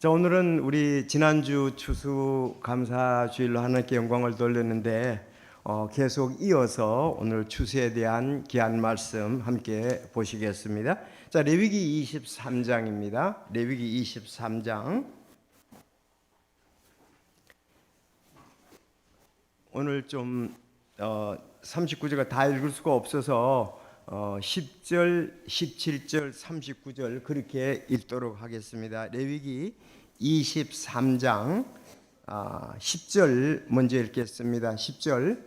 자, 오늘은 우리 지난주 추수감사주일로 하나님께 영광을 돌렸는데 계속 이어서 오늘 추수에 대한 귀한 말씀 함께 보시겠습니다. 자, 레위기 23장입니다. 레위기 23장. 오늘 좀 39절가 다 읽을 수가 없어서 10절, 17절, 39절 그렇게 읽도록 하겠습니다. 레위기 23장 10절 먼저 읽겠습니다. 10절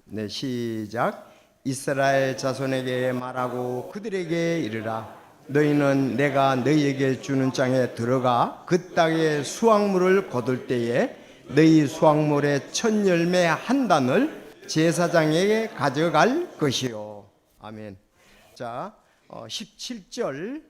네, 시작. 이스라엘 자손에게 말하고 그들에게 이르라. 너희는 내가 너희에게 주는 땅에 들어가 그 땅의 수확물을 거둘 때에 너희 수확물의 첫 열매 한 단을 제사장에게 가져갈 것이요. 아멘. 자, 17절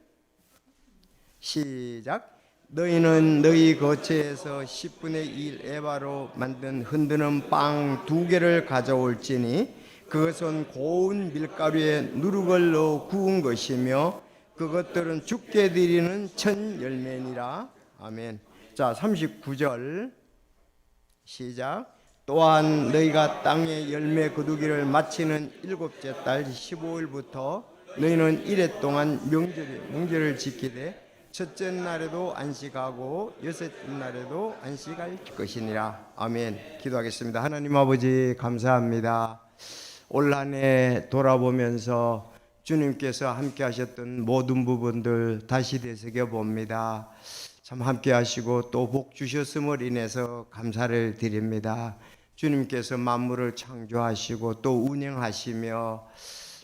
시작. 너희는 너희 거처에서 10분의 1 에바로 만든 흔드는 빵 2개를 가져올지니 그것은 고운 밀가루에 누룩을 넣어 구운 것이며 그것들은 주께 드리는 첫 열매니라. 아멘. 자, 39절 시작. 또한 너희가 땅의 열매 거두기를 마치는 7째 달 15일부터 너희는 이래 동안 명절을 지키되 첫째 날에도 안식하고 여섯째 날에도 안식할 것이니라. 아멘. 기도하겠습니다. 하나님 아버지 감사합니다. 올 한 해 돌아보면서 주님께서 함께 하셨던 모든 부분들 다시 되새겨 봅니다. 참 함께 하시고 또 복 주셨음을 인해서 감사를 드립니다. 주님께서 만물을 창조하시고 또 운영하시며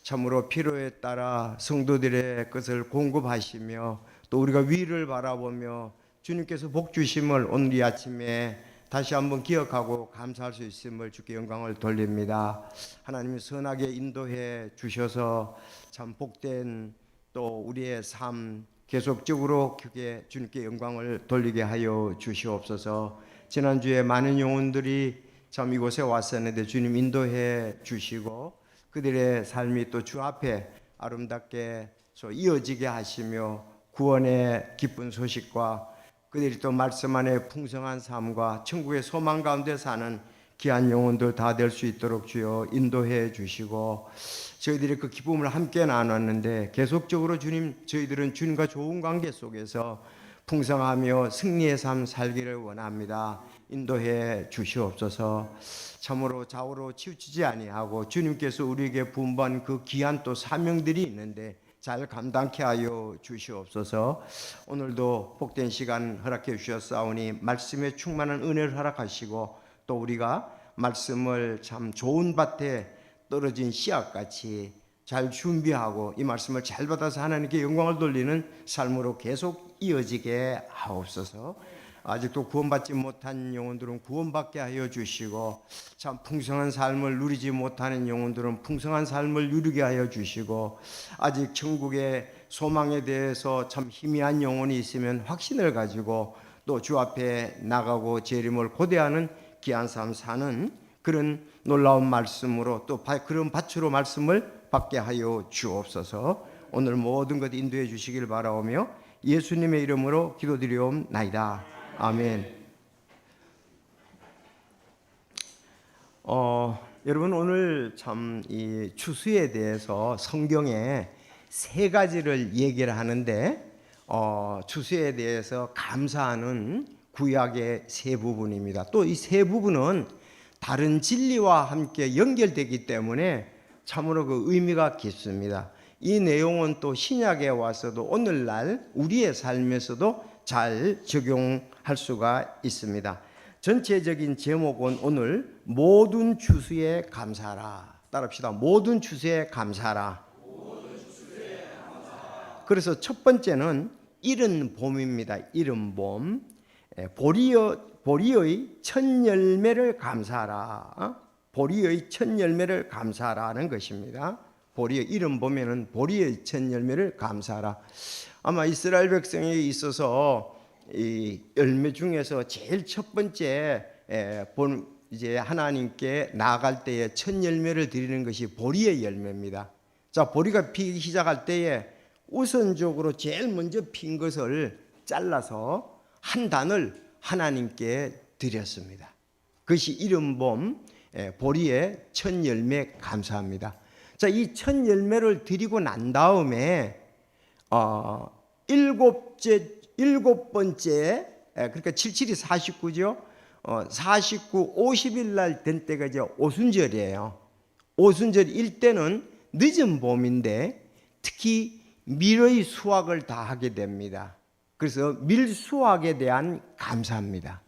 참으로 필요에 따라 성도들의 것을 공급하시며 또 우리가 위를 바라보며 주님께서 복 주심을 오늘 이 아침에 다시 한번 기억하고 감사할 수 있음을 주께 영광을 돌립니다. 하나님이 선하게 인도해 주셔서 참 복된 또 우리의 삶 계속적으로 크게 주님께 영광을 돌리게 하여 주시옵소서. 지난주에 많은 영혼들이 참 이곳에 왔었는데 주님 인도해 주시고 그들의 삶이 또 주 앞에 아름답게 이어지게 하시며 구원의 기쁜 소식과 그들이 또 말씀 안에 풍성한 삶과 천국의 소망 가운데 사는 귀한 영혼들 다 될 수 있도록 주여 인도해 주시고 저희들이 그 기쁨을 함께 나눴는데 계속적으로 주님 저희들은 주님과 좋은 관계 속에서 풍성하며 승리의 삶 살기를 원합니다. 인도해 주시옵소서. 참으로 좌우로 치우치지 아니하고 주님께서 우리에게 분부한 그 귀한 또 사명들이 있는데 잘 감당케 하여 주시옵소서. 오늘도 복된 시간 허락해 주셨사오니 말씀에 충만한 은혜를 허락하시고 또 우리가 말씀을 참 좋은 밭에 떨어진 씨앗같이 잘 준비하고 이 말씀을 잘 받아서 하나님께 영광을 돌리는 삶으로 계속 이어지게 하옵소서. 아직도 구원받지 못한 영혼들은 구원받게 하여 주시고 참 풍성한 삶을 누리지 못하는 영혼들은 풍성한 삶을 누리게 하여 주시고 아직 천국의 소망에 대해서 참 희미한 영혼이 있으면 확신을 가지고 또 주 앞에 나가고 재림을 고대하는 귀한 삶 사는 그런 놀라운 말씀으로 또 그런 밭으로 말씀을 받게 하여 주옵소서. 오늘 모든 것 인도해 주시길 바라오며 예수님의 이름으로 기도드리옵나이다. 아멘. 여러분 오늘 참 이 추수에 대해서 성경에 세 가지를 얘기를 하는데 추수에 대해서 감사하는 구약의 세 부분입니다. 또 이 세 부분은 다른 진리와 함께 연결되기 때문에 참으로 그 의미가 깊습니다. 이 내용은 또 신약에 와서도 오늘날 우리의 삶에서도 잘 적용할 수가 있습니다. 전체적인 제목은 오늘 모든 추수에 감사하라. 따라합시다. 모든 추수에 감사하라. 그래서 첫 번째는 이른 봄입니다. 이른 봄. 보리의 첫 열매를 감사하라. 보리의 첫 열매를 감사하라는 것입니다. 보리의 이른 봄에는 보리의 첫 열매를 감사하라. 아마 이스라엘 백성에 있어서 이 열매 중에서 제일 첫 번째 이제 하나님께 나아갈 때에 첫 열매를 드리는 것이 보리의 열매입니다. 자, 보리가 피기 시작할 때에 우선적으로 제일 먼저 핀 것을 잘라서 한 단을 하나님께 드렸습니다. 그것이 이른봄 보리의 첫 열매 감사합니다. 자, 이 첫 열매를 드리고 난 다음에 일곱 번째, 그러니까 77이 49죠. 49, 50일 날 된 때가 이제 오순절이에요. 오순절일 때는 늦은 봄인데 특히 밀의 수확을 다 하게 됩니다. 그래서 밀 수확에 대한 감사합니다.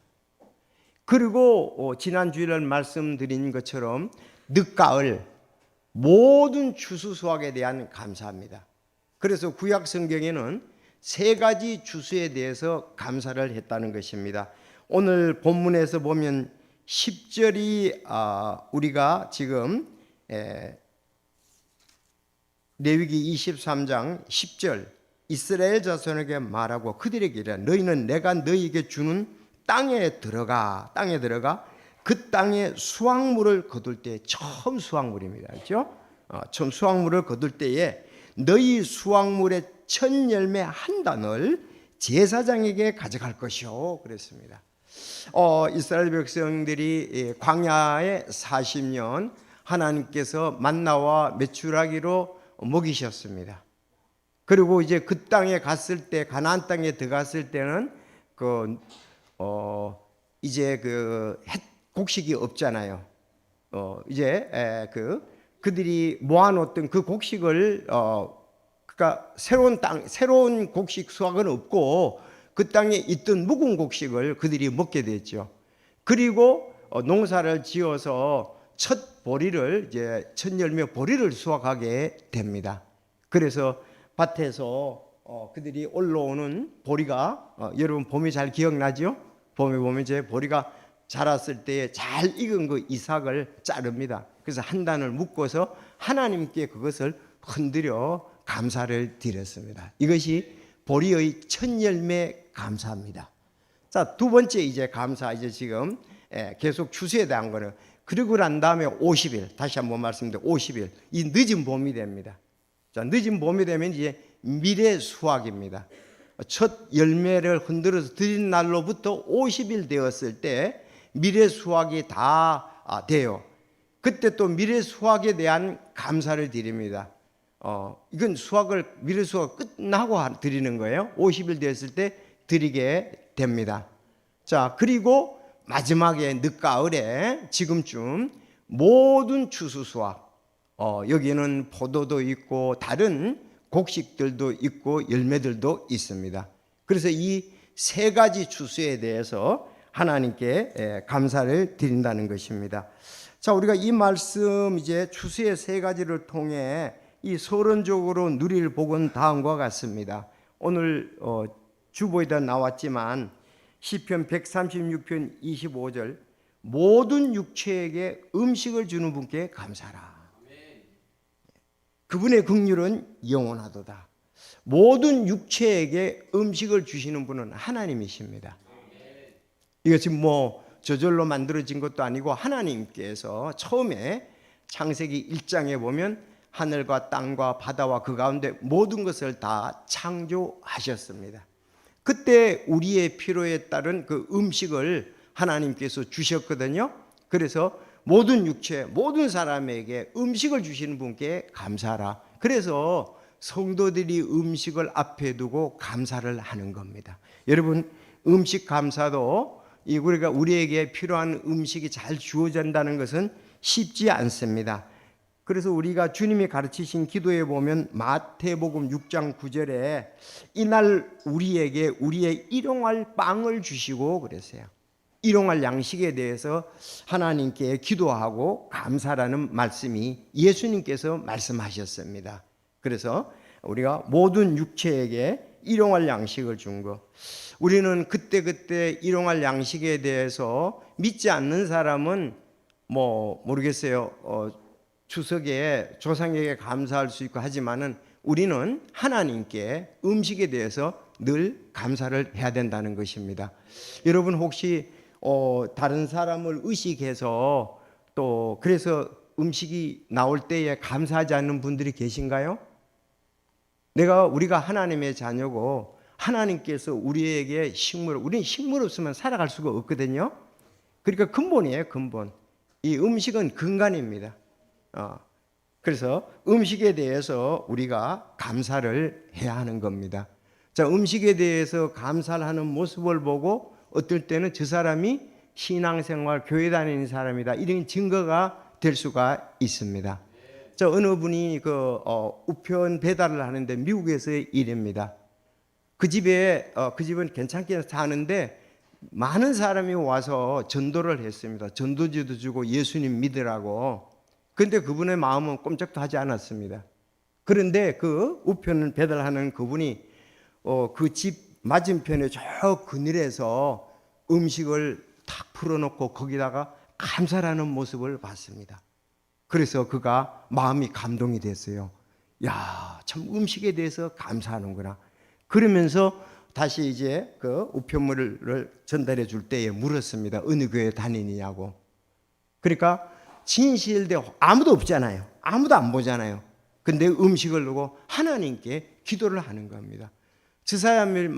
그리고 지난 주일날 말씀드린 것처럼 늦가을 모든 추수 수확에 대한 감사합니다. 그래서 구약 성경에는 세 가지 추수에 대해서 감사를 했다는 것입니다. 오늘 본문에서 보면 10절이 우리가 지금 레위기 23장 10절 이스라엘 자손에게 말하고 그들에게 이르라 너희는 내가 너희에게 주는 땅에 들어가 그 땅에 수확물을 거둘 때 처음 수확물입니다. 그렇죠? 처음 수확물을 거둘 때에 너희 수확물의 첫 열매 한 단을 제사장에게 가져갈 것이요 그랬습니다. 이스라엘 백성들이 광야에 40년 하나님께서 만나와 메추라기로 먹이셨습니다. 그리고 이제 그 땅에 갔을 때 가나안 땅에 들어갔을 때는 이제 곡식이 없잖아요. 이제 그들이 모아놓던 그 곡식을 그러니까 새로운 곡식 수확은 없고 그 땅에 있던 묵은 곡식을 그들이 먹게 됐죠. 그리고 농사를 지어서 첫 보리를 이제 첫 열매 보리를 수확하게 됩니다. 그래서 밭에서 그들이 올라오는 보리가 여러분 봄이 잘 기억나죠? 봄에 보면 이제 보리가 자랐을 때에 잘 익은 그 이삭을 자릅니다. 그래서 한 단을 묶어서 하나님께 그것을 흔들어 감사를 드렸습니다. 이것이 보리의 첫 열매 감사합니다. 자, 두 번째 이제 감사 이제 지금 계속 추수에 대한 거는 그리고 난 다음에 50일 다시 한번 말씀드려 50일 이 늦은 봄이 됩니다. 자, 늦은 봄이 되면 이제 밀의 수확입니다. 첫 열매를 흔들어서 드린 날로부터 50일 되었을 때 밀의 수확이 다 돼요. 그때 또 밀의 수확에 대한 감사를 드립니다. 이건 밀의 수확 끝나고 드리는 거예요. 50일 되었을 때 드리게 됩니다. 자, 그리고 마지막에 늦가을에 지금쯤 모든 추수 수확 여기는 포도도 있고 다른 곡식들도 있고 열매들도 있습니다. 그래서 이 세 가지 추수에 대해서 하나님께 감사를 드린다는 것입니다. 자, 우리가 이 말씀 이제 추수의 세 가지를 통해 이 서론적으로 누릴 복은 다음과 같습니다. 오늘 주보에다 나왔지만 시편 136편 25절 모든 육체에게 음식을 주는 분께 감사하라. 그분의 긍휼은 영원하도다. 모든 육체에게 음식을 주시는 분은 하나님이십니다. 이것이 저절로 만들어진 것도 아니고 하나님께서 처음에 창세기 1장에 보면 하늘과 땅과 바다와 그 가운데 모든 것을 다 창조하셨습니다. 그때 우리의 필요에 따른 그 음식을 하나님께서 주셨거든요. 그래서 모든 육체, 모든 사람에게 음식을 주시는 분께 감사하라. 그래서 성도들이 음식을 앞에 두고 감사를 하는 겁니다. 여러분, 음식 감사도 우리가 우리에게 필요한 음식이 잘 주어진다는 것은 쉽지 않습니다. 그래서 우리가 주님이 가르치신 기도에 보면 마태복음 6장 9절에 이날 우리에게 우리의 일용할 빵을 주시고 그랬어요. 일용할 양식에 대해서 하나님께 기도하고 감사라는 말씀이 예수님께서 말씀하셨습니다. 그래서 우리가 모든 육체에게 일용할 양식을 준 것, 우리는 그때 일용할 양식에 대해서 믿지 않는 사람은 모르겠어요. 추석에 조상에게 감사할 수 있고 하지만은 우리는 하나님께 음식에 대해서 늘 감사를 해야 된다는 것입니다. 여러분 혹시 다른 사람을 의식해서 또 그래서 음식이 나올 때에 감사하지 않는 분들이 계신가요? 우리가 하나님의 자녀고 하나님께서 우리에게 우리는 식물 없으면 살아갈 수가 없거든요. 그러니까 근본이에요, 근본. 이 음식은 근간입니다. 그래서 음식에 대해서 우리가 감사를 해야 하는 겁니다. 자, 음식에 대해서 감사를 하는 모습을 보고 어떨 때는 저 사람이 신앙생활, 교회 다니는 사람이다, 이런 증거가 될 수가 있습니다. 자, 어느 분이 우편 배달을 하는데 미국에서의 일입니다. 그 집은 괜찮게 사는데 많은 사람이 와서 전도를 했습니다. 전도지도 주고 예수님 믿으라고. 그런데 그분의 마음은 꼼짝도 하지 않았습니다. 그런데 그 우편 배달하는 그분이 그 집 맞은편에 저 그늘에서 음식을 탁 풀어놓고 거기다가 감사하는 모습을 봤습니다. 그래서 그가 마음이 감동이 됐어요. 야, 참 음식에 대해서 감사하는구나. 그러면서 다시 이제 그 우편물을 전달해 줄 때에 물었습니다. 어느 교회 다니느냐고. 그러니까 진실되고 아무도 없잖아요. 아무도 안 보잖아요. 근데 음식을 두고 하나님께 기도를 하는 겁니다. 저 사람은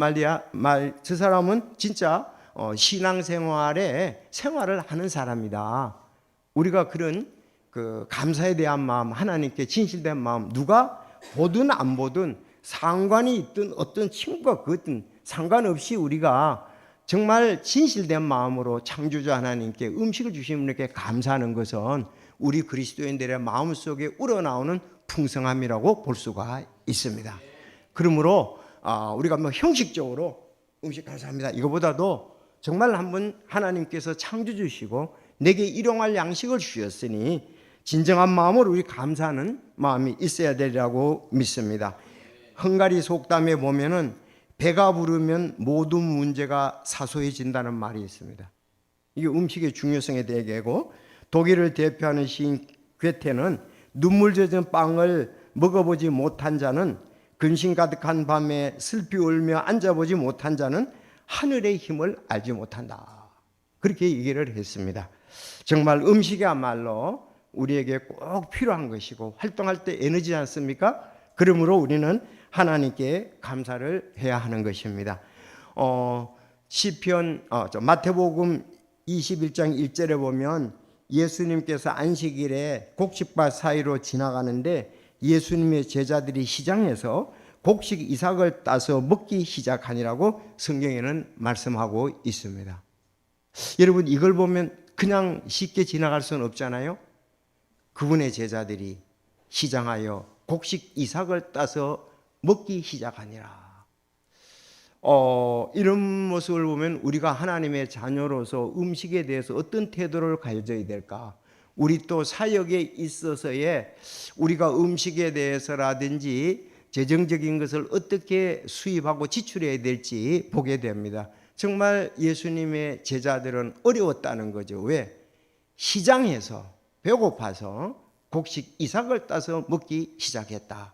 진짜 신앙생활에 생활을 하는 사람이다. 우리가 그런 그 감사에 대한 마음, 하나님께 진실된 마음, 누가 보든 안 보든 상관이 있든 어떤 친구가 그든 상관없이 우리가 정말 진실된 마음으로 창조주 하나님께 음식을 주신 분에게 감사하는 것은 우리 그리스도인들의 마음속에 우러나오는 풍성함이라고 볼 수가 있습니다. 그러므로 우리가 형식적으로 음식 감사합니다, 이거보다도 정말 한번 하나님께서 창조주시고 내게 일용할 양식을 주셨으니 진정한 마음으로 우리 감사하는 마음이 있어야 되리라고 믿습니다. 헝가리 속담에 보면은 배가 부르면 모든 문제가 사소해진다는 말이 있습니다. 이게 음식의 중요성에 대해고, 독일을 대표하는 시인 괴테는 눈물 젖은 빵을 먹어보지 못한 자는, 근심 가득한 밤에 슬피 울며 앉아보지 못한 자는 하늘의 힘을 알지 못한다, 그렇게 얘기를 했습니다. 정말 음식이야말로 우리에게 꼭 필요한 것이고 활동할 때 에너지 않습니까? 그러므로 우리는 하나님께 감사를 해야 하는 것입니다. 마태복음 21장 1절에 보면 예수님께서 안식일에 곡식밭 사이로 지나가는데 예수님의 제자들이 시장에서 곡식 이삭을 따서 먹기 시작하니라고 성경에는 말씀하고 있습니다. 여러분, 이걸 보면 그냥 쉽게 지나갈 수는 없잖아요. 그분의 제자들이 시장하여 곡식 이삭을 따서 먹기 시작하니라. 이런 모습을 보면 우리가 하나님의 자녀로서 음식에 대해서 어떤 태도를 가져야 될까? 우리 또 사역에 있어서의 우리가 음식에 대해서라든지 재정적인 것을 어떻게 수입하고 지출해야 될지 보게 됩니다. 정말 예수님의 제자들은 어려웠다는 거죠. 왜? 시장에서 배고파서 곡식 이삭을 따서 먹기 시작했다.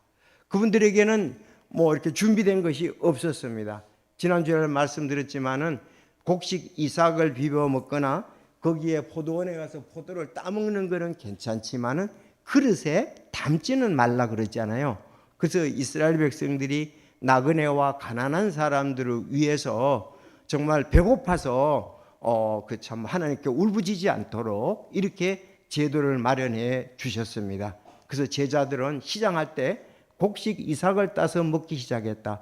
그분들에게는 이렇게 준비된 것이 없었습니다. 지난주에 말씀드렸지만은 곡식 이삭을 비벼 먹거나 거기에 포도원에 가서 포도를 따먹는 것은 괜찮지만은 그릇에 담지는 말라 그러잖아요. 그래서 이스라엘 백성들이 나그네와 가난한 사람들을 위해서 정말 배고파서 참 하나님께 울부짖지 않도록 이렇게 제도를 마련해 주셨습니다. 그래서 제자들은 시장할 때 곡식 이삭을 따서 먹기 시작했다.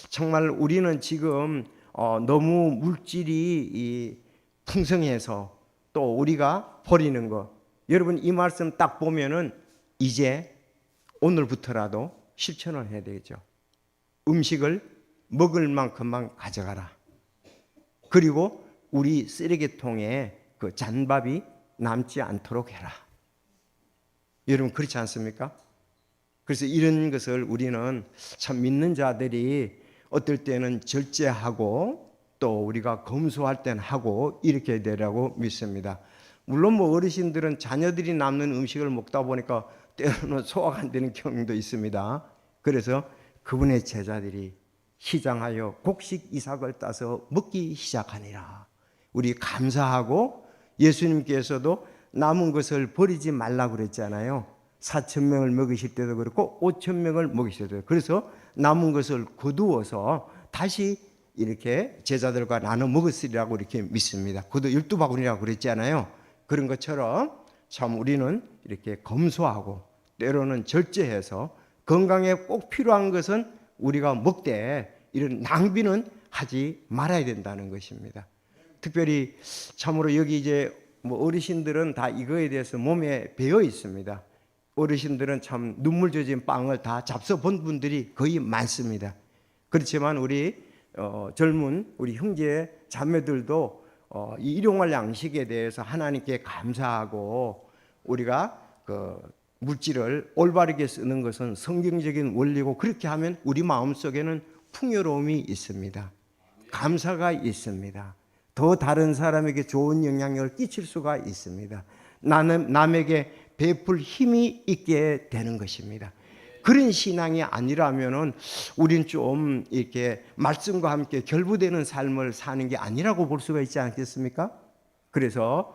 정말 우리는 지금 너무 물질이 풍성해서 또 우리가 버리는 거, 여러분 이 말씀 딱 보면은 이제 오늘부터라도 실천을 해야 되죠. 음식을 먹을 만큼만 가져가라. 그리고 우리 쓰레기통에 그 잔밥이 남지 않도록 해라. 여러분 그렇지 않습니까? 그래서 이런 것을 우리는 참 믿는 자들이 어떨 때는 절제하고 또 우리가 검소할 때는 하고 이렇게 되라고 믿습니다. 물론 어르신들은 자녀들이 남는 음식을 먹다 보니까 때로는 소화가 안 되는 경우도 있습니다. 그래서 그분의 제자들이 시장하여 곡식 이삭을 따서 먹기 시작하니라. 우리 감사하고, 예수님께서도 남은 것을 버리지 말라고 그랬잖아요. 4,000명을 먹이실 때도 그렇고 5,000명을 먹이실 때도. 그래서 남은 것을 거두어서 다시 이렇게 제자들과 나눠 먹었으리라고 이렇게 믿습니다. 그것도 12바구니라고 그랬잖아요. 그런 것처럼 참 우리는 이렇게 검소하고 때로는 절제해서 건강에 꼭 필요한 것은 우리가 먹되 이런 낭비는 하지 말아야 된다는 것입니다. 특별히 참으로 여기 이제 뭐 어르신들은 다 이거에 대해서 몸에 배어 있습니다. 어르신들은 참 눈물 젖은 빵을 다 잡숴 본 분들이 거의 많습니다. 그렇지만 우리 젊은 우리 형제 자매들도 이 일용할 양식에 대해서 하나님께 감사하고 우리가 그 물질을 올바르게 쓰는 것은 성경적인 원리고 그렇게 하면 우리 마음속에는 풍요로움이 있습니다. 감사가 있습니다. 더 다른 사람에게 좋은 영향력을 끼칠 수가 있습니다. 나는 남에게 베풀 힘이 있게 되는 것입니다. 그런 신앙이 아니라면은 우린 좀 이렇게 말씀과 함께 결부되는 삶을 사는 게 아니라고 볼 수가 있지 않겠습니까? 그래서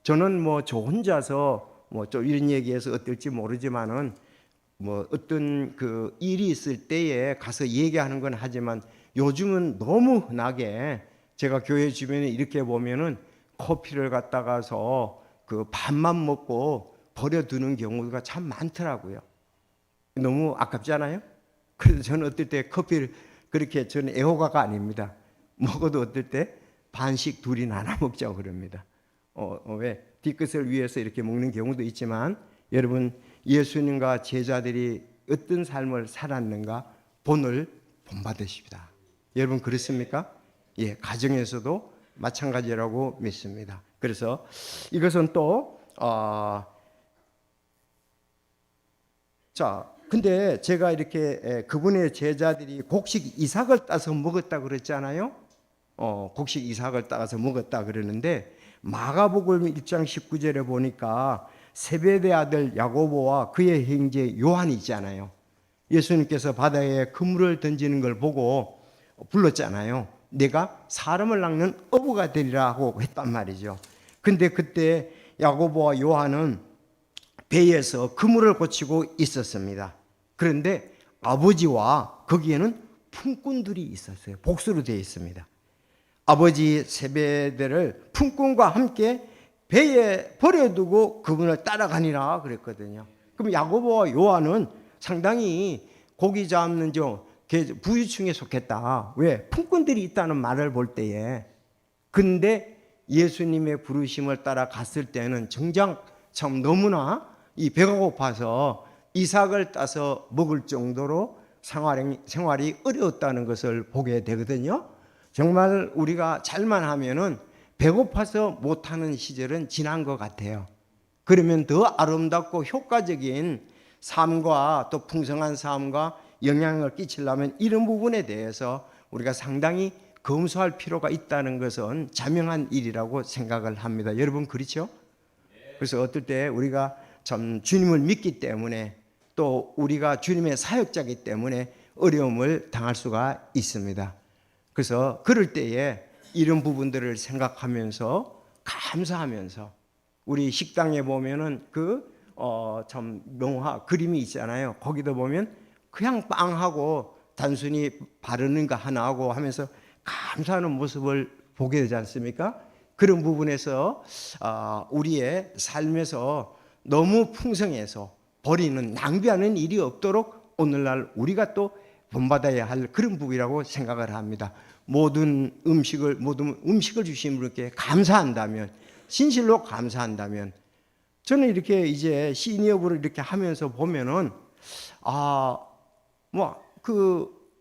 저는 뭐 저 혼자서 뭐 좀 이런 얘기해서 어떨지 모르지만은 뭐 어떤 그 일이 있을 때에 가서 얘기하는 건 하지만 요즘은 너무 흔하게 제가 교회 주변에 이렇게 보면은 커피를 갖다가서 그 밥만 먹고 버려두는 경우가 참 많더라고요. 너무 아깝잖아요. 그래서 저는 어떨 때 커피를 그렇게 저는 애호가가 아닙니다. 먹어도 어떨 때 반씩 둘이 나눠 먹자고 그럽니다. 왜 뒤끝을 위해서 이렇게 먹는 경우도 있지만 여러분 예수님과 제자들이 어떤 삶을 살았는가 본을 본받으십니다. 여러분 그렇습니까? 예, 가정에서도 마찬가지라고 믿습니다. 그래서 이것은 또 근데 제가 이렇게 그분의 제자들이 곡식 이삭을 따서 먹었다 그랬잖아요. 곡식 이삭을 따서 먹었다 그러는데 마가복음 1장 19절에 보니까 세베대 아들 야고보와 그의 형제 요한이 있잖아요. 예수님께서 바다에 그물을 던지는 걸 보고 불렀잖아요. 내가 사람을 낚는 어부가 되리라고 했단 말이죠. 근데 그때 야고보와 요한은 배에서 그물을 고치고 있었습니다. 그런데 아버지와 거기에는 품꾼들이 있었어요. 복수로 되어 있습니다. 아버지 세베대를 품꾼과 함께 배에 버려두고 그분을 따라가니라 그랬거든요. 그럼 야고보와 요한은 상당히 고기 잡는 부유층에 속했다. 왜? 품꾼들이 있다는 말을 볼 때에. 근데 예수님의 부르심을 따라 갔을 때는 정작 참 너무나 이 배가 고파서 이삭을 따서 먹을 정도로 생활이 어려웠다는 것을 보게 되거든요. 정말 우리가 잘만 하면은 배고파서 못하는 시절은 지난 것 같아요. 그러면 더 아름답고 효과적인 삶과 또 풍성한 삶과 영향을 끼치려면 이런 부분에 대해서 우리가 상당히 검소할 필요가 있다는 것은 자명한 일이라고 생각을 합니다. 여러분 그렇죠? 그래서 어떨 때 우리가 참 주님을 믿기 때문에 또 우리가 주님의 사역자이기 때문에 어려움을 당할 수가 있습니다. 그래서 그럴 때에 이런 부분들을 생각하면서 감사하면서 우리 식당에 보면은 참 명화 그림이 있잖아요. 거기도 보면 그냥 빵하고 단순히 바르는 거 하나 하고 하면서 감사하는 모습을 보게 되지 않습니까? 그런 부분에서 우리의 삶에서 너무 풍성해서 버리는 낭비하는 일이 없도록 오늘날 우리가 또 본받아야 할 그런 부분이라고 생각을 합니다. 모든 음식을 주신 분께 감사한다면, 진실로 감사한다면, 저는 이렇게 이제 시니어부를 이렇게 하면서 보면은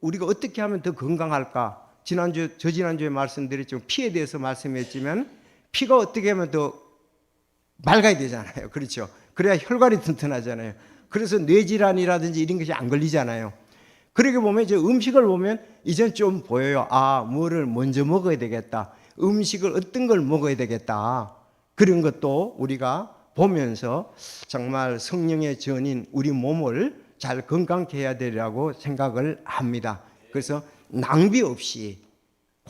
우리가 어떻게 하면 더 건강할까? 저지난주에 말씀드렸지만 피에 대해서 말씀했지만 피가 어떻게 하면 더 맑아야 되잖아요. 그렇죠? 그래야 혈관이 튼튼하잖아요. 그래서 뇌질환이라든지 이런 것이 안 걸리잖아요. 그렇게 보면 이제 음식을 보면 이젠 좀 보여요. 뭐를 먼저 먹어야 되겠다. 음식을 어떤 걸 먹어야 되겠다. 그런 것도 우리가 보면서 정말 성령의 전인 우리 몸을 잘 건강케 해야 되리라고 생각을 합니다. 그래서 낭비 없이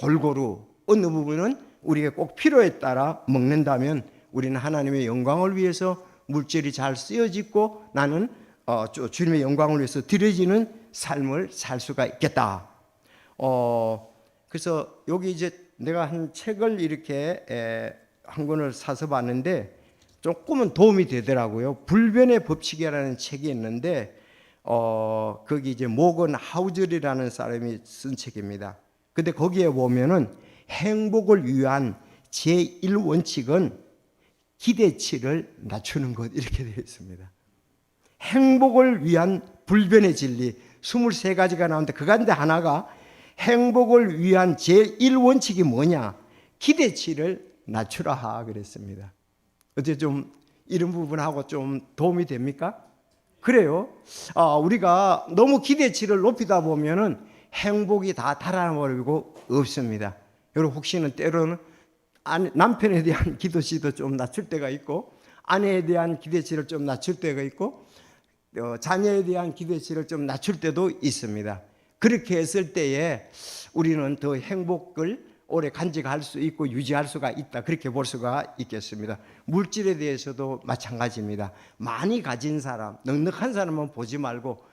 골고루 어느 부분은 우리가 꼭 필요에 따라 먹는다면 우리는 하나님의 영광을 위해서 물질이 잘 쓰여지고 나는 주님의 영광을 위해서 드려지는 삶을 살 수가 있겠다. 그래서 여기 이제 내가 한 책을 이렇게 한 권을 사서 봤는데 조금은 도움이 되더라고요. 불변의 법칙이라는 책이 있는데 거기 이제 모건 하우즐이라는 사람이 쓴 책입니다. 근데 거기에 보면은 행복을 위한 제1원칙은 기대치를 낮추는 것 이렇게 되어 있습니다. 행복을 위한 불변의 진리 23가지가 나오는데 그 가운데 하나가 행복을 위한 제1원칙이 뭐냐? 기대치를 낮추라 그랬습니다. 어째 좀 이런 부분하고 좀 도움이 됩니까? 그래요. 우리가 너무 기대치를 높이다 보면은 행복이 다 달아나버리고 없습니다. 여러분 혹시는 때로는 남편에 대한 기대치도 좀 낮출 때가 있고 아내에 대한 기대치를 좀 낮출 때가 있고 자녀에 대한 기대치를 좀 낮출 때도 있습니다. 그렇게 했을 때에 우리는 더 행복을 오래 간직할 수 있고 유지할 수가 있다. 그렇게 볼 수가 있겠습니다. 물질에 대해서도 마찬가지입니다. 많이 가진 사람, 넉넉한 사람은 보지 말고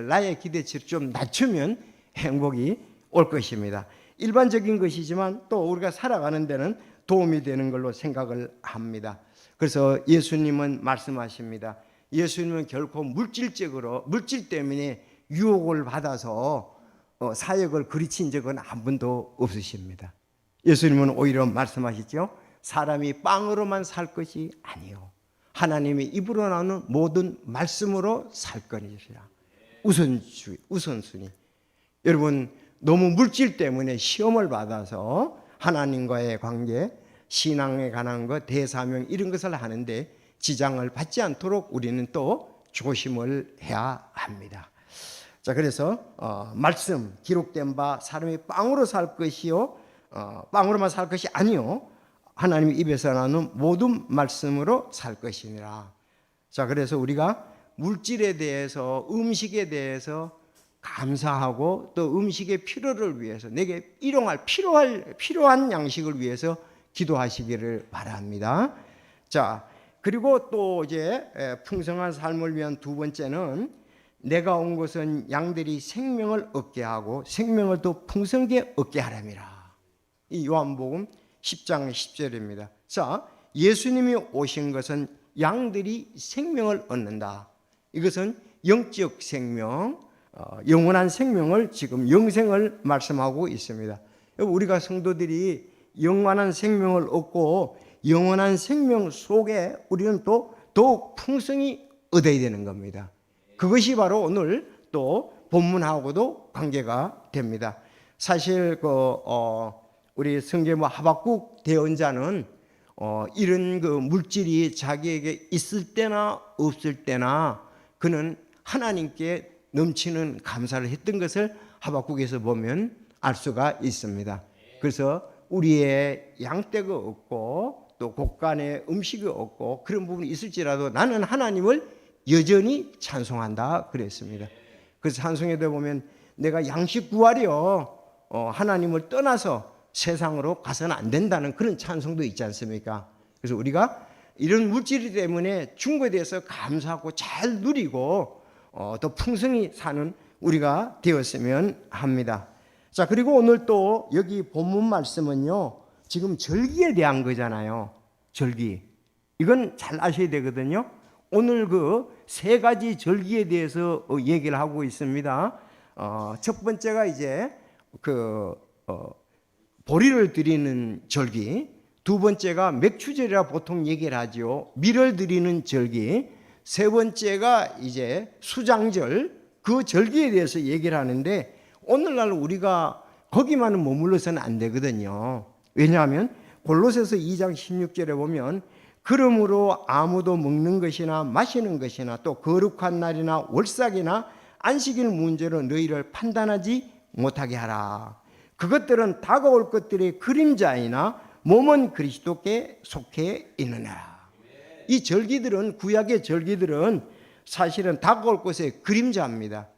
나의 기대치를 좀 낮추면 행복이 올 것입니다. 일반적인 것이지만 또 우리가 살아가는 데는 도움이 되는 걸로 생각을 합니다. 그래서 예수님은 말씀하십니다. 예수님은 결코 물질 때문에 유혹을 받아서 사역을 그르친 적은 한 번도 없으십니다. 예수님은 오히려 말씀하시죠. 사람이 빵으로만 살 것이 아니요 하나님의 입으로 나오는 모든 말씀으로 살 것이라. 우선순위. 여러분 너무 물질 때문에 시험을 받아서 하나님과의 관계, 신앙에 관한 것, 대사명 이런 것을 하는데 지장을 받지 않도록 우리는 또 조심을 해야 합니다. 자, 그래서 말씀 기록된 바 사람이 빵으로 살 것이요 빵으로만 살 것이 아니요 하나님의 입에서 나오는 모든 말씀으로 살 것이니라. 자, 그래서 우리가 물질에 대해서 음식에 대해서 감사하고 또 음식의 필요를 위해서 내게 일용할 필요한 양식을 위해서 기도하시기를 바랍니다. 자, 그리고 또 이제 풍성한 삶을 위한 두 번째는 내가 온 것은 양들이 생명을 얻게 하고 생명을 더 풍성하게 얻게 하람이라. 이 요한복음 10장 10절입니다. 자, 예수님이 오신 것은 양들이 생명을 얻는다. 이것은 영적 생명, 영원한 생명을 지금 영생을 말씀하고 있습니다. 우리가 성도들이 영원한 생명을 얻고 영원한 생명 속에 우리는 또 더욱 풍성히 얻어야 되는 겁니다. 그것이 바로 오늘 또 본문하고도 관계가 됩니다. 사실 우리 성계모 하박국 대언자는 이런 그 물질이 자기에게 있을 때나 없을 때나 그는 하나님께 넘치는 감사를 했던 것을 하박국에서 보면 알 수가 있습니다. 그래서 우리의 양떼가 없고 또 곳간에 음식이 없고 그런 부분이 있을지라도 나는 하나님을 여전히 찬송한다 그랬습니다. 그래서 찬송에도 보면 내가 양식 구하려 하나님을 떠나서 세상으로 가서는 안 된다는 그런 찬송도 있지 않습니까? 그래서 우리가 이런 물질 때문에 준 것에 대해서 감사하고 잘 누리고 더 풍성히 사는 우리가 되었으면 합니다. 자, 그리고 오늘 또 여기 본문 말씀은요 지금 절기에 대한 거잖아요. 절기 이건 잘 아셔야 되거든요. 오늘 그 세 가지 절기에 대해서 얘기를 하고 있습니다. 첫 번째가 이제 보리를 드리는 절기, 두 번째가 맥추절이라 보통 얘기를 하죠. 밀을 드리는 절기, 세 번째가 이제 수장절, 그 절기에 대해서 얘기를 하는데 오늘날 우리가 거기만은 머물러서는 안 되거든요. 왜냐하면 골로새서 2장 16절에 보면 그러므로 아무도 먹는 것이나 마시는 것이나 또 거룩한 날이나 월삭이나 안식일 문제로 너희를 판단하지 못하게 하라. 그것들은 다가올 것들의 그림자이나 몸은 그리스도께 속해 있느니라. 이 절기들은 구약의 절기들은 사실은 다가올 것의 그림자입니다.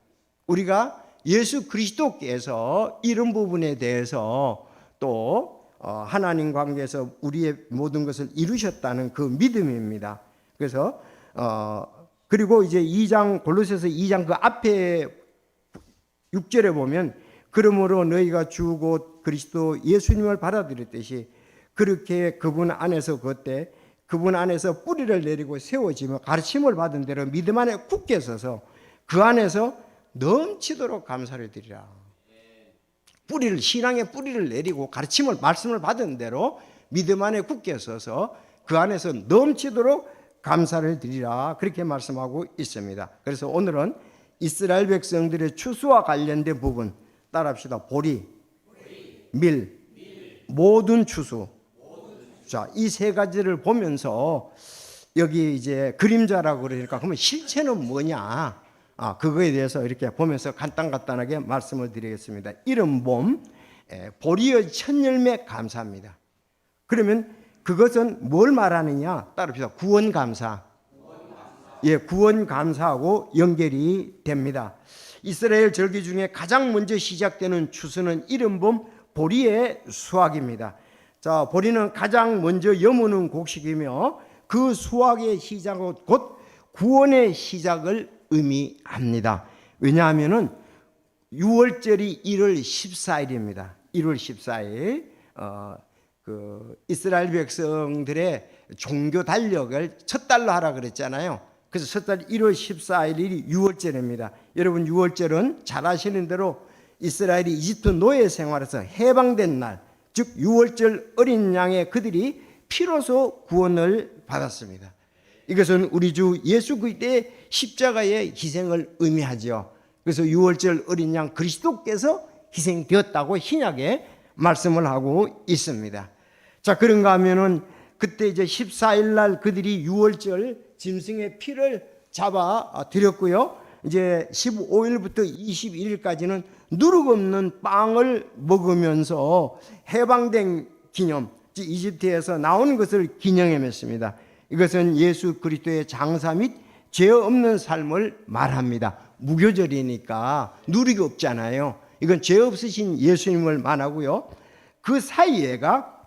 우리가 예수 그리스도께서 이런 부분에 대해서 또 하나님 관계에서 우리의 모든 것을 이루셨다는 그 믿음입니다. 그래서 그리고 이제 골로새서 2장 그 앞에 6절에 보면 그러므로 너희가 주 곧 그리스도 예수님을 받아들였듯이 그렇게 그분 안에서 그때 그분 안에서 뿌리를 내리고 세워지며 가르침을 받은 대로 믿음 안에 굳게 서서 그 안에서 넘치도록 감사를 드리라. 뿌리를 신앙의 뿌리를 내리고 가르침을 말씀을 받은 대로 믿음 안에 굳게 서서 그 안에서 넘치도록 감사를 드리라. 그렇게 말씀하고 있습니다. 그래서 오늘은 이스라엘 백성들의 추수와 관련된 부분 따라합시다. 보리, 밀, 모든 추수. 자, 이 세 가지를 보면서 여기 이제 그림자라고 그러니까 그러면 실체는 뭐냐? 그거에 대해서 이렇게 보면서 간단하게 말씀을 드리겠습니다. 이른 봄 보리의 첫 열매 감사합니다. 그러면 그것은 뭘 말하느냐? 따릅시다. 구원 감사. 예, 구원 감사하고 연결이 됩니다. 이스라엘 절기 중에 가장 먼저 시작되는 추수는 이른 봄 보리의 수확입니다. 자, 보리는 가장 먼저 여무는 곡식이며 그 수확의 시작은 곧 구원의 시작을 의미합니다. 왜냐하면은 6월절이 1월 14일입니다. 1월 14일 이스라엘 백성들의 종교 달력을 첫 달로 하라 그랬잖아요. 그래서 첫 달 1월 14일이 6월절입니다. 여러분 6월절은 잘 아시는 대로 이스라엘이 이집트 노예 생활에서 해방된 날, 즉 6월절 어린 양의 그들이 피로서 구원을 받았습니다. 이것은 우리 주 예수 그리스도의 십자가의 희생을 의미하죠. 그래서 6월절 어린 양 그리스도께서 희생되었다고 신약에 말씀을 하고 있습니다. 자, 그런가 하면은 그때 이제 14일 날 그들이 6월절 짐승의 피를 잡아 드렸고요. 이제 15일부터 21일까지는 누룩 없는 빵을 먹으면서 해방된 기념, 이집트에서 나온 것을 기념했습니다. 이것은 예수 그리스도의 장사 및 죄 없는 삶을 말합니다. 무교절이니까 누룩이 없잖아요. 이건 죄 없으신 예수님을 말하고요. 그 사이에가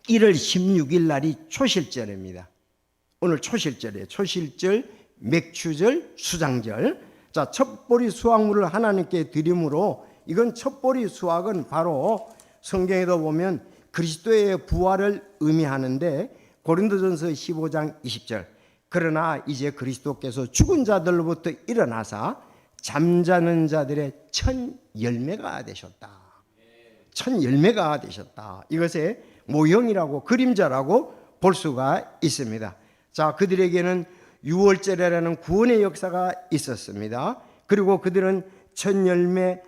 1월 16일 날이 초실절입니다. 오늘 초실절이에요. 초실절, 맥추절, 수장절. 자, 첫보리 수확물을 하나님께 드림으로 이건 첫보리 수확은 바로 성경에도 보면 그리스도의 부활을 의미하는데 고린도전서 15장 20절 그러나 이제 그리스도께서 죽은 자들로부터 일어나사 잠자는 자들의 첫 열매가 되셨다. 첫 열매가 되셨다. 이것의 모형이라고 그림자라고 볼 수가 있습니다. 자, 그들에게는 6월절이라는 구원의 역사가 있었습니다. 그리고 그들은 첫 열매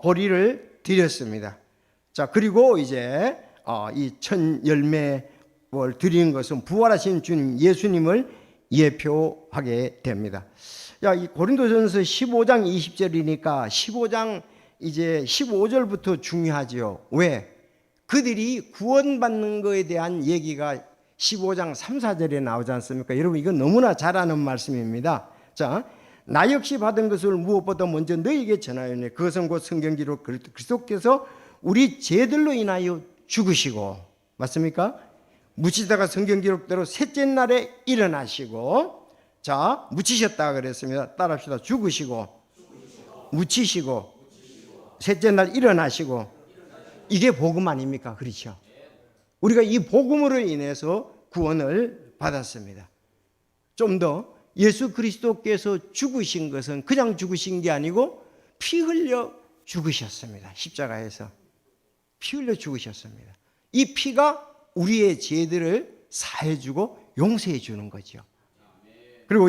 보리를 드렸습니다. 자, 그리고 이제 이 첫 열매를 드리는 것은 부활하신 주님 예수님을 예표하게 됩니다. 야, 이 고린도전서 15장 20절이니까 15장 이제 15절부터 중요하죠. 왜? 그들이 구원받는 것에 대한 얘기가 15장 3, 4절에 나오지 않습니까? 여러분 이건 너무나 잘 아는 말씀입니다. 자, 나 역시 받은 것을 무엇보다 먼저 너희에게 전하였네. 그것은 곧 성경기록 그리스도께서 우리 죄들로 인하여 죽으시고, 맞습니까? 묻히다가 성경기록대로 셋째 날에 일어나시고, 자, 묻히셨다 그랬습니다. 따라합시다. 죽으시고, 묻히시고, 셋째 날 일어나시고, 이게 복음 아닙니까? 그렇죠? 우리가 이 복음으로 인해서 구원을 받았습니다. 좀 더 예수 그리스도께서 죽으신 것은 그냥 죽으신 게 아니고 피 흘려 죽으셨습니다. 십자가에서 피 흘려 죽으셨습니다. 이 피가 우리의 죄들을 사해주고 용서해 주는 거죠. 그리고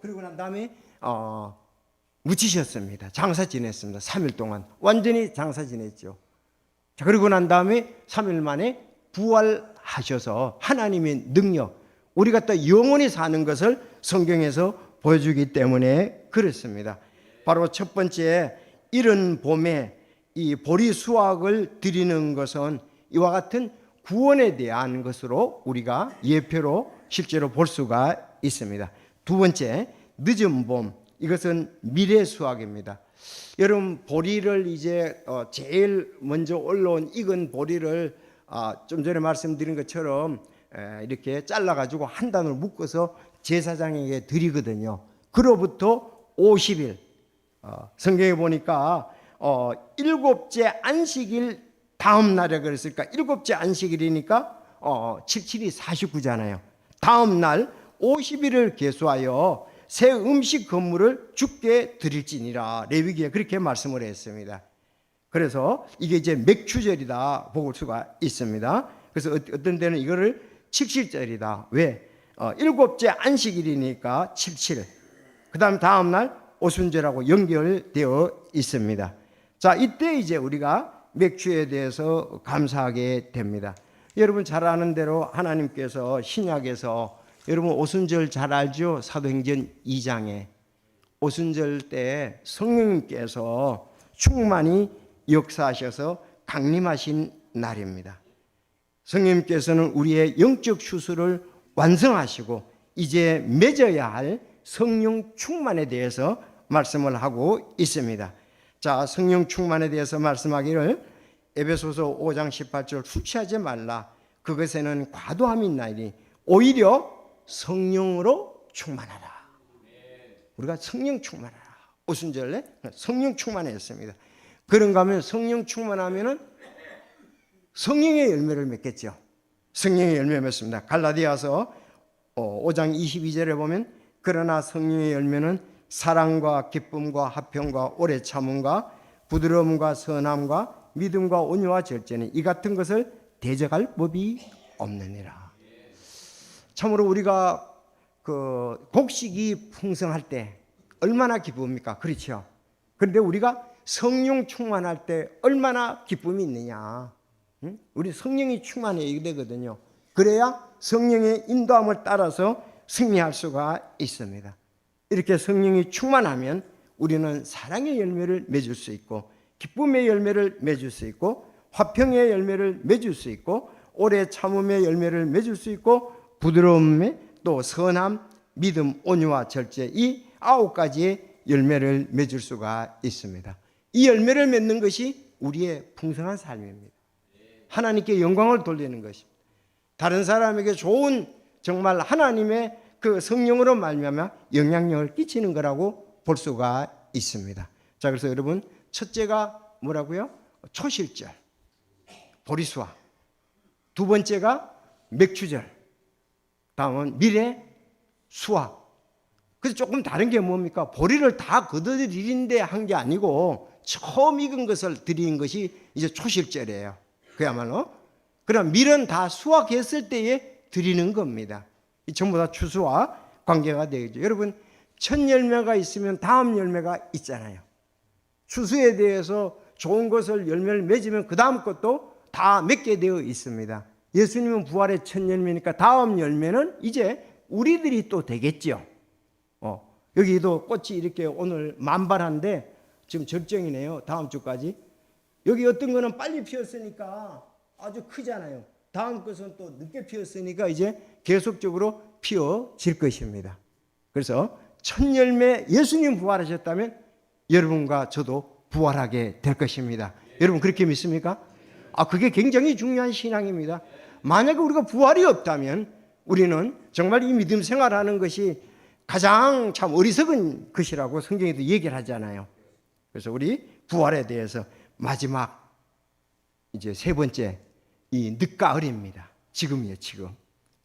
그리고 난 다음에 묻히셨습니다. 장사 지냈습니다. 3일 동안 완전히 장사 지냈죠. 자, 그리고 난 다음에 3일 만에 부활하셔서 하나님의 능력, 우리가 또 영원히 사는 것을 성경에서 보여주기 때문에 그렇습니다. 바로 첫 번째, 이른 봄에 이 보리 수확을 드리는 것은 이와 같은 구원에 대한 것으로 우리가 예표로 실제로 볼 수가 있습니다. 두 번째, 늦은 봄, 이것은 미래 수확입니다. 여러분 보리를 이제 제일 먼저 올라온 익은 보리를 좀 전에 말씀드린 것처럼 이렇게 잘라가지고 한 단으로 묶어서 제사장에게 드리거든요. 그로부터 50일 성경에 보니까 일곱째 안식일 다음 날에 그랬을까? 일곱째 안식일이니까 77이 49잖아요. 다음 날 50일을 계수하여 새 음식 건물을 주께 드릴지니라. 레위기에 그렇게 말씀을 했습니다. 그래서 이게 이제 맥추절이다 볼 수가 있습니다. 그래서 어떤 데는 이거를 칠칠절이다. 왜? 일곱째 안식일이니까 77. 그 다음 날 오순절하고 연결되어 있습니다. 자, 이때 이제 우리가 맥주에 대해서 감사하게 됩니다. 여러분 잘 아는 대로 하나님께서 신약에서 여러분 오순절 잘 알죠? 사도행전 2장에 오순절 때 성령님께서 충만히 역사하셔서 강림하신 날입니다. 성령님께서는 우리의 영적 추수를 완성하시고 이제 맺어야 할 성령 충만에 대해서 말씀을 하고 있습니다. 자, 성령 충만에 대해서 말씀하기를 에베소서 5장 18절 후취하지 말라. 그것에는 과도함이 있나니 오히려 성령으로 충만하라. 우리가 성령 충만하라. 오순절에 성령 충만했습니다. 그런가 하면 성령 충만하면은 성령의 열매를 맺겠죠. 성령의 열매 맺습니다. 갈라디아서 5장 22절에 보면 그러나 성령의 열매는 사랑과 기쁨과 화평과 오래 참음과 부드러움과 선함과 믿음과 온유와 절제니 이 같은 것을 대적할 법이 없느니라. 참으로 우리가 그 곡식이 풍성할 때 얼마나 기쁩니까? 그렇죠. 그런데 우리가 성령 충만할 때 얼마나 기쁨이 있느냐. 우리 성령이 충만해야 되거든요. 그래야 성령의 인도함을 따라서 승리할 수가 있습니다. 이렇게 성령이 충만하면 우리는 사랑의 열매를 맺을 수 있고 기쁨의 열매를 맺을 수 있고 화평의 열매를 맺을 수 있고 오래 참음의 열매를 맺을 수 있고 부드러움의 또 선함, 믿음, 온유와 절제 이 9가지의 열매를 맺을 수가 있습니다. 이 열매를 맺는 것이 우리의 풍성한 삶입니다. 하나님께 영광을 돌리는 것입니다. 다른 사람에게 좋은 정말 하나님의 그 성령으로 말미암아 영향력을 끼치는 거라고 볼 수가 있습니다. 자, 그래서 여러분 첫째가 뭐라고요? 초실절, 보리수학. 두 번째가 맥추절. 다음은 미래 수학. 그래서 조금 다른 게 뭡니까? 보리를 다 걷어들이는데 한 게 아니고 처음 익은 것을 드린 것이 이제 초실절이에요. 그야말로. 그럼 밀은 다 수확했을 때에 드리는 겁니다. 이 전부 다 추수와 관계가 되겠죠. 여러분 첫 열매가 있으면 다음 열매가 있잖아요. 추수에 대해서 좋은 것을 열매를 맺으면 그 다음 것도 다 맺게 되어 있습니다. 예수님은 부활의 첫 열매니까 다음 열매는 이제 우리들이 또 되겠죠. 여기도 꽃이 이렇게 오늘 만발한데 지금 절정이네요. 다음 주까지. 여기 어떤 거는 빨리 피었으니까 아주 크잖아요. 다음 것은 또 늦게 피었으니까 이제 계속적으로 피어질 것입니다. 그래서 첫 열매 예수님 부활하셨다면 여러분과 저도 부활하게 될 것입니다. 여러분 그렇게 믿습니까? 그게 굉장히 중요한 신앙입니다. 만약에 우리가 부활이 없다면 우리는 정말 이 믿음 생활하는 것이 가장 참 어리석은 것이라고 성경에도 얘기를 하잖아요. 그래서 우리 부활에 대해서 마지막 이제 세 번째 이 늦가을입니다. 지금이에요, 지금.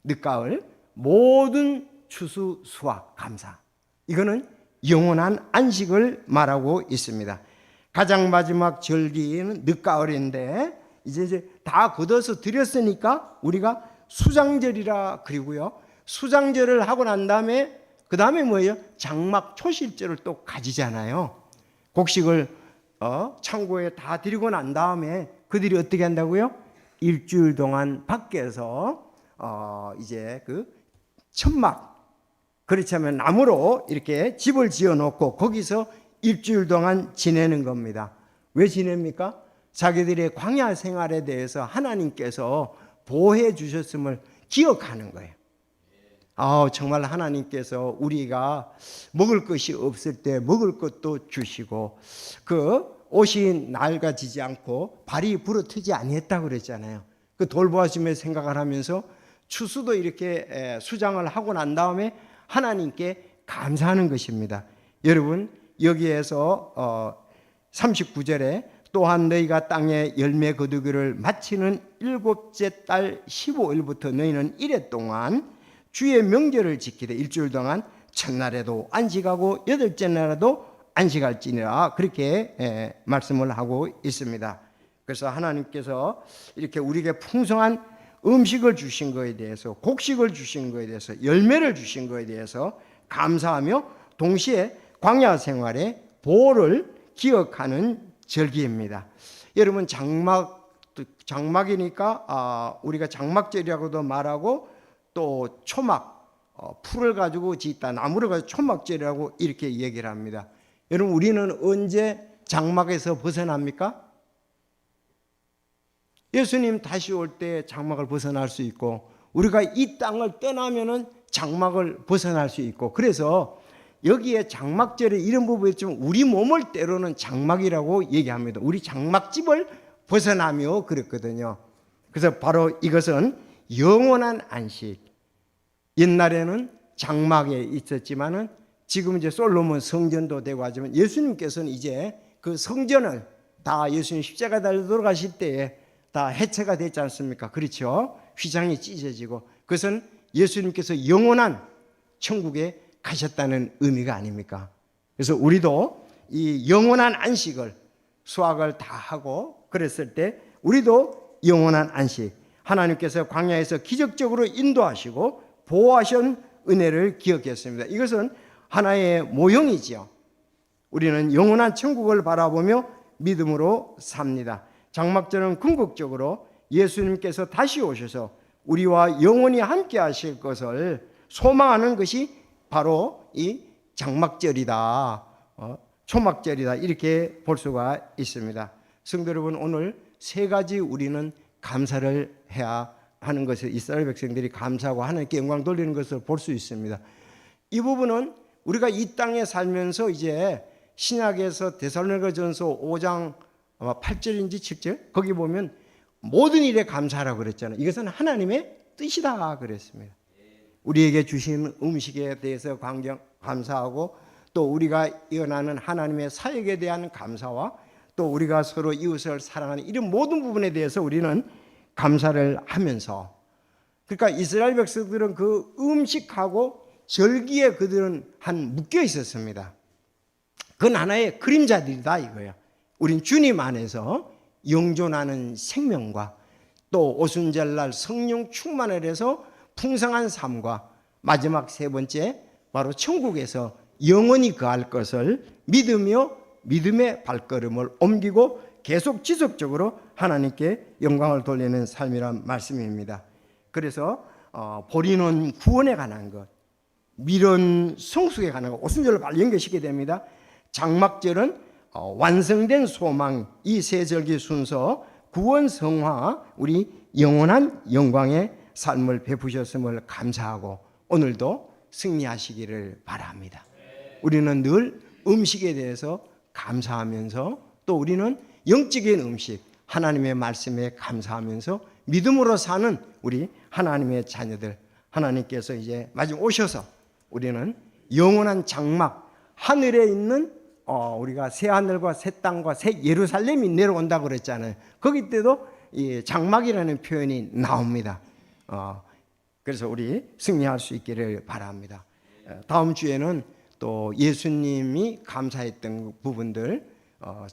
늦가을 모든 추수 수확 감사. 이거는 영원한 안식을 말하고 있습니다. 가장 마지막 절기는 늦가을인데 이제 다 걷어서 드렸으니까 우리가 수장절이라 그리고요. 수장절을 하고 난 다음에 그 다음에 뭐예요? 장막 초실절을 또 가지잖아요. 곡식을 창고에 다 드리고 난 다음에 그들이 어떻게 한다고요? 일주일 동안 밖에서 이제 그 천막, 그렇지 않으면 나무로 이렇게 집을 지어 놓고 거기서 일주일 동안 지내는 겁니다. 왜 지냅니까? 자기들의 광야 생활에 대해서 하나님께서 보호해 주셨음을 기억하는 거예요. 정말 하나님께서 우리가 먹을 것이 없을 때 먹을 것도 주시고 그 옷이 낡아지지 않고 발이 부러뜨지 아니했다고 그랬잖아요. 그 돌보아심의 생각을 하면서 추수도 이렇게 수장을 하고 난 다음에 하나님께 감사하는 것입니다. 여러분 여기에서 39절에 또한 너희가 땅에 열매 거두기를 마치는 7째 달 15일부터 너희는 1회 동안 주의 명절을 지키되 일주일 동안 첫날에도 안식하고 8째 날에도 안식할지니라, 그렇게 말씀을 하고 있습니다. 그래서 하나님께서 이렇게 우리에게 풍성한 음식을 주신 것에 대해서, 곡식을 주신 것에 대해서, 열매를 주신 것에 대해서 감사하며 동시에 광야 생활의 보호를 기억하는 절기입니다. 여러분, 장막이니까 우리가 장막절이라고도 말하고, 또 초막, 풀을 가지고 짓다, 나무를 가지고 초막절이라고 이렇게 얘기를 합니다. 여러분, 우리는 언제 장막에서 벗어납니까? 예수님 다시 올 때 장막을 벗어날 수 있고, 우리가 이 땅을 떠나면은 장막을 벗어날 수 있고, 그래서 여기에 장막절에 이런 부분이 있지만 우리 몸을 때로는 장막이라고 얘기합니다. 우리 장막집을 벗어나며 그랬거든요. 그래서 바로 이것은 영원한 안식. 옛날에는 장막에 있었지만은 지금 이제 솔로몬 성전도 되고 하지만 예수님께서는 이제 그 성전을 다 예수님 십자가 달려 돌아가실 때에 다 해체가 됐지 않습니까? 그렇죠? 휘장이 찢어지고, 그것은 예수님께서 영원한 천국에 가셨다는 의미가 아닙니까? 그래서 우리도 이 영원한 안식을, 수학을 다 하고 그랬을 때 우리도 영원한 안식, 하나님께서 광야에서 기적적으로 인도하시고 보호하신 은혜를 기억했습니다. 이것은 하나의 모형이지요. 우리는 영원한 천국을 바라보며 믿음으로 삽니다. 장막절은 궁극적으로 예수님께서 다시 오셔서 우리와 영원히 함께 하실 것을 소망하는 것이 바로 이 장막절이다, 초막절이다, 이렇게 볼 수가 있습니다. 성도 여러분, 오늘 세 가지 우리는 감사를 해야 하는 것을, 이스라엘 백성들이 감사하고 하나님께 영광 돌리는 것을 볼 수 있습니다. 이 부분은 우리가 이 땅에 살면서 이제 신약에서 데살로니가전서 5장 8절인지 7절, 거기 보면 모든 일에 감사하라고 그랬잖아요. 이것은 하나님의 뜻이다 그랬습니다. 우리에게 주신 음식에 대해서 감사하고, 또 우리가 이어나는 하나님의 사역에 대한 감사와, 또 우리가 서로 이웃을 사랑하는 이런 모든 부분에 대해서 우리는 감사를 하면서, 그러니까 이스라엘 백성들은 그 음식하고 절기에 그들은 한 묶여 있었습니다. 그건 하나의 그림자들이다 이거예요. 우린 주님 안에서 영존하는 생명과, 또 오순절날 성령 충만을 해서 풍성한 삶과, 마지막 세 번째 바로 천국에서 영원히 거할 것을 믿으며 믿음의 발걸음을 옮기고 계속 지속적으로 하나님께 영광을 돌리는 삶이란 말씀입니다. 그래서 보리는 구원에 관한 것, 밀은 성숙에 관한 것, 오순절을 바로 연결시키게 됩니다. 장막절은 완성된 소망, 이 세 절기 순서, 구원, 성화, 우리 영원한 영광의 삶을 베푸셨음을 감사하고 오늘도 승리하시기를 바랍니다. 우리는 늘 음식에 대해서 감사하면서, 또 우리는 영적인 음식, 하나님의 말씀에 감사하면서 믿음으로 사는 우리 하나님의 자녀들, 하나님께서 이제 마지막 오셔서 우리는 영원한 장막, 하늘에 있는 우리가 새 하늘과 새 땅과 새 예루살렘이 내려온다고 그랬잖아요. 거기 때도 이 장막이라는 표현이 나옵니다. 그래서 우리 승리할 수 있기를 바랍니다. 다음 주에는 또 예수님이 감사했던 부분들,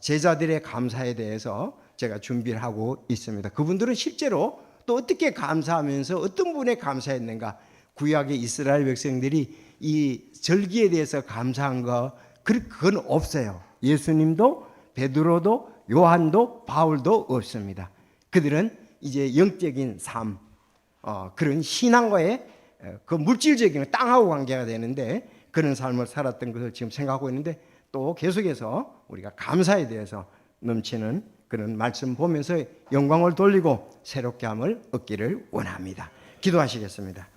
제자들의 감사에 대해서 제가 준비를 하고 있습니다. 그분들은 실제로 또 어떻게 감사하면서 어떤 부분에 감사했는가, 구약의 이스라엘 백성들이 이 절기에 대해서 감사한 거 그건 없어요. 예수님도 베드로도 요한도 바울도 없습니다. 그들은 이제 영적인 삶, 그런 신앙과의 그 물질적인 땅하고 관계가 되는데 그런 삶을 살았던 것을 지금 생각하고 있는데, 또 계속해서 우리가 감사에 대해서 넘치는 그런 말씀 보면서 영광을 돌리고 새롭게 함을 얻기를 원합니다. 기도하시겠습니다.